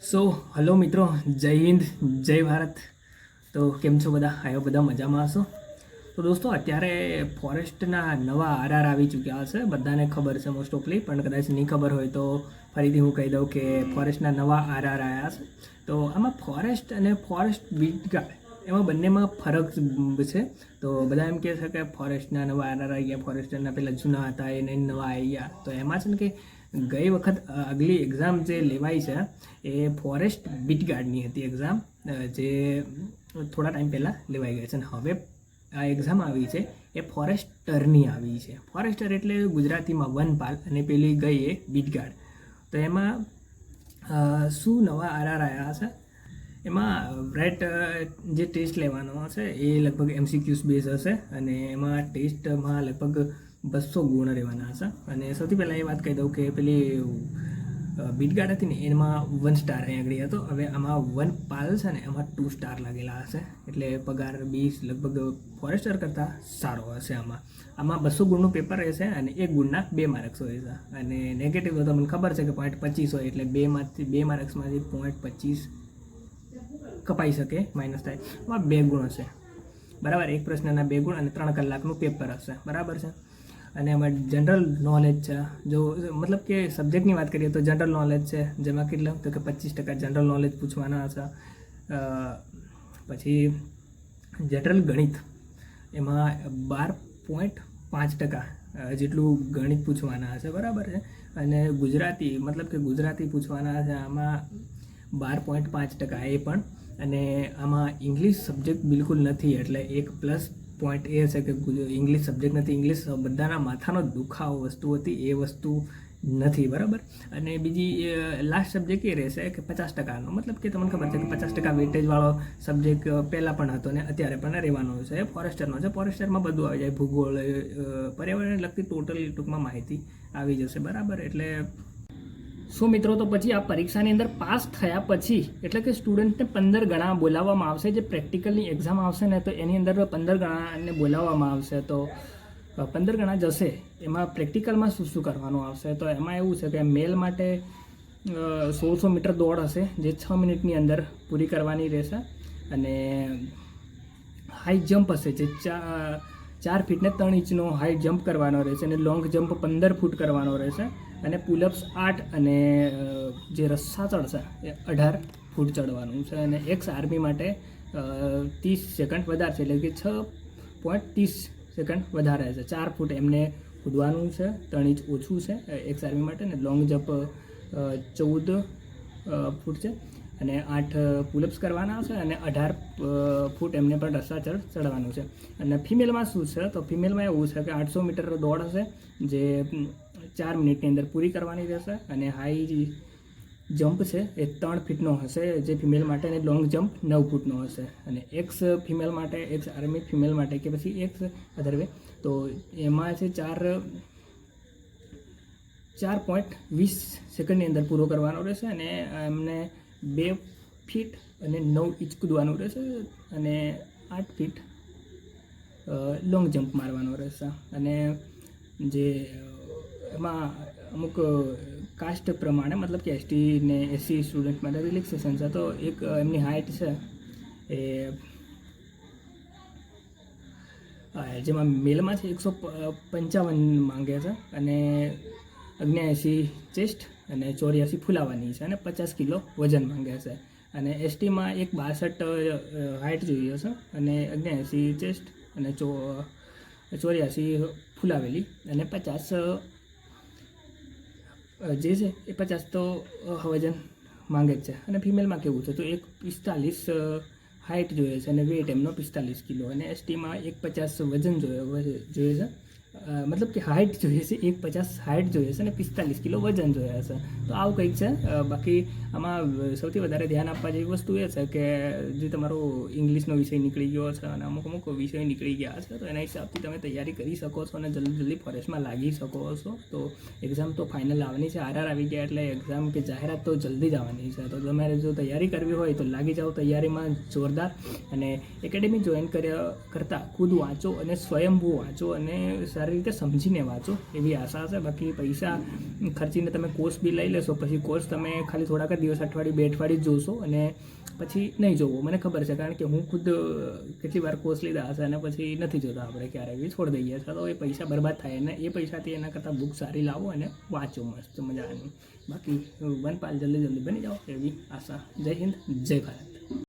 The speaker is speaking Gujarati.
હલો મિત્રો, જય હિન્દ, જય ભારત. તો કેમ છો બધા? આયો બધા મજામાં હશો. તો દોસ્તો, અત્યારે ફોરેસ્ટના નવા આરઆર આવી ચૂક્યા હશે, બધાને ખબર છે મોસ્ટ ઓફલી, પણ કદાચ નહીં ખબર હોય તો ફરીથી હું કહી દઉં કે ફોરેસ્ટના નવા આરઆર આવ્યા છે. તો આમાં ફોરેસ્ટ અને ફોરેસ્ટ બીટગાર્ડ એમાં બંનેમાં ફરક છે. તો બધા એમ કહે છે કે ફોરેસ્ટના નવા આરઆર આવી ગયા, ફોરેસ્ટના પહેલાં જૂના હતા એને નવા આવી ગયા. તો એમાં છે ને કે ગઈ વખત આગલી એક્ઝામ જે લેવાઈ છે એ ફોરેસ્ટ બીટગાર્ડની હતી એક્ઝામ, જે થોડા ટાઈમ પહેલાં લેવાઈ ગઈ છે. અને હવે આ એક્ઝામ આવી છે એ ફોરેસ્ટરની આવી છે. ફોરેસ્ટર એટલે ગુજરાતીમાં વનપાલ અને પેલી ગઈ એ બીટગાર્ડ. તો એમાં શું નવા આરઆર આવ્યા હશે? એમાં રાઇટ જે ટેસ્ટ લેવાનો હશે એ લગભગ MCQs બેઝ હશે, અને એમાં ટેસ્ટમાં લગભગ 200 ગુણ રહેવાના હશે. અને સૌથી પહેલાં એ વાત કહી દઉં કે પેલી બીટગાર્ડ હતી ને એમાં 1 સ્ટાર અહીં આગળ હતો. હવે આમાં વનપાલ છે ને એમાં 2 સ્ટાર લાગેલા હશે, એટલે પગાર બી લગભગ ફોરેસ્ટર કરતાં સારો હશે. આમાં 200 ગુણનું પેપર રહેશે અને 1 ગુણના 2 માર્ક્સ હોય છે. અને નેગેટિવ તો તમને ખબર છે કે 0.25 હોય, એટલે 2 માર્ક્સમાંથી 0.25 કપાઈ શકે, માઇનસ થાય. એમાં 2 ગુણ હશે, બરાબર. એક પ્રશ્નના 2 ગુણ અને 3 કલાકનું પેપર હશે, બરાબર છે. અને એમાં જનરલ નોલેજ છે. જો મતલબ કે સબ્જેક્ટની વાત કરીએ તો જનરલ નોલેજ છે, જેમાં કેટલા તો કે 25% જનરલ નોલેજ પૂછવાના હશે. પછી જનરલ ગણિત, એમાં 12.5% જેટલું ગણિત પૂછવાના હશે, બરાબર છે. અને ગુજરાતી, મતલબ કે ગુજરાતી પૂછવાના હશે, આમાં 12.5% એ પણ. અને આમાં ઇંગ્લિશ સબ્જેક્ટ બિલકુલ નથી, એટલે એક પ્લસ પોઈન્ટ એ છે કે ઇંગ્લિશ સબ્જેક્ટ નથી. ઇંગ્લિશ બધાના માથાનો દુખાવો વસ્તુ હતી, એ વસ્તુ નથી, બરાબર. અને બીજી લાસ્ટ સબ્જેક્ટ એ રહેશે કે 50%નો, મતલબ કે તમને ખબર છે કે 50% વેટેજવાળો સબ્જેક્ટ પહેલાં પણ હતો ને અત્યારે પણ રહેવાનો છે, ફોરેસ્ટરનો છે. ફોરેસ્ટરમાં બધું આવી જાય, ભૂગોળ, પર્યાવરણને લગતી ટોટલ ટૂંકમાં માહિતી આવી જશે, બરાબર. એટલે શું મિત્રો, તો પછી આ પરીક્ષાની અંદર પાસ થયા પછી એટલે કે સ્ટુડન્ટને 15 ગણા બોલાવવામાં આવશે. જે પ્રેક્ટિકલની એક્ઝામ આવશે ને તો એની અંદર 15 ગણાને બોલાવવામાં આવશે. તો 15 ગણા જશે, એમાં પ્રેક્ટિકલમાં શું શું કરવાનું આવશે? તો એમાં એવું છે કે મેલ માટે 1600 મીટર દોડ હશે, જે 6 મિનિટની અંદર પૂરી કરવાની રહેશે. અને હાઈ જમ્પ હશે, જે 4 ફીટ ને 3 ઇંચનો હાઈ જમ્પ કરવાનો રહેશે. અને લોંગ જમ્પ 15 ફૂટ કરવાનો રહેશે. અને પુલઅપ્સ 8, અને જે રસ્સા ચડશે એ 18 ફૂટ ચડવાનું છે. અને એક્સ આર્મી માટે 30 સેકન્ડ વધારે છે, એટલે કે 6.30 સેકન્ડ વધારે છે. 4 ફૂટ એમને કૂદવાનું છે, 3 ઇંચ ઓછું છે એક્સ આર્મી માટે. અને લોંગ જમ્પ 14 ફૂટ છે, અને 8 પુલઅપ્સ કરવાના છે. અને 18 ફૂટ એમને પણ રસ્સા ચડવાનું છે. અને ફિમેલમાં શું છે, તો ફિમેલમાં એવું છે કે 800 મીટર દોડ હશે, જે 4 મિનિટની અંદર પૂરી કરવાની રહેશે. અને હાઈ જમ્પ છે એ 3 ફીટનો હશે જે ફિમેલ માટે, અને લોંગ જમ્પ 9 ફૂટનો હશે. અને એક્સ ફિમેલ માટે, એક્સ આર્મી ફિમેલ માટે કે પછી એક્સ અધર વે, તો એમાં છે 4.20 સેકન્ડની અંદર પૂરો કરવાનો રહેશે. અને એમને 2 ફીટ અને 9 ઇંચ કૂદવાનું રહેશે, અને 8 ફીટ લોંગ જમ્પ મારવાનો રહેશે. અને જે એમાં અમુક કાસ્ટ પ્રમાણે, મતલબ કે ST ને SC સ્ટુડન્ટ માટે રિલેક્સેશન છે. તો એક એમની હાઇટ છે એ જેમાં મેલમાં છે 155 માંગે છે, અને 79 ચેસ્ટ અને 84 ફૂલાવાની છે, અને 50 કિલો વજન માંગે છે. અને STમાં 162 હાઇટ જોઈએ છે, અને 79 ચેસ્ટ અને 84 ફૂલાવેલી, અને 50 જે છે એ 50 તો વજન માંગે જ છે. અને ફિમેલમાં કેવું છે, તો 145 હાઇટ જોઈએ છે, અને વેટ એમનો 45 કિલો. અને STમાં 150 વજન જોઈએ છે, મતલબ કે હાઇટ જોઈએ છે 150 હાઇટ જોઈએ છે, અને 45 કિલો વજન જોઈએ છે. તો આવું કંઈક છે. બાકી આમાં સૌથી વધારે ધ્યાન આપવા જેવી વસ્તુ એ છે કે જે તમારો ઇંગ્લિશનો વિષય નીકળી ગયો છે, અને અમુક વિષય નીકળી ગયા છે, તો એના હિસાબથી તમે તૈયારી કરી શકો છો અને જલ્દી ફોરેસ્ટમાં લાગી શકો છો. તો એક્ઝામ તો ફાઇનલ આવવાની છે, આરઆર આવી ગયા એટલે એક્ઝામ કે જાહેરાત તો જલ્દી જ આવવાની છે. તો તમારે જો તૈયારી કરવી હોય તો લાગી જાઓ તૈયારીમાં જોરદાર. અને એકેડેમી જોઈન કરતાં ખુદ વાંચો અને સ્વયંભૂ વાંચો, અને સારી રીતે સમજીને વાંચો એવી આશા છે. બાકી પૈસા ખર્ચીને તમે કોર્સ બી લઈ લેશો પછી કોર્સ તમે ખાલી થોડાક જ દિવસ, અઠવાડિયું 2 અઠવાડિયું જ જોશો અને પછી નહીં જોવો. મને ખબર છે, કારણ કે હું ખુદ કેટલી વાર કોર્સ લીધા હશે અને પછી નથી જોતા આપણે ક્યારેય બી છોડી દઈએ છીએ. તો એ પૈસા બરબાદ થાય અને એ પૈસાથી એના કરતાં બુક સારી લાવો અને વાંચો મસ્ત મજાની. બાકી વનપાલ જલ્દી બની જાઓ એવી આશા. જય હિન્દ, જય ભારત.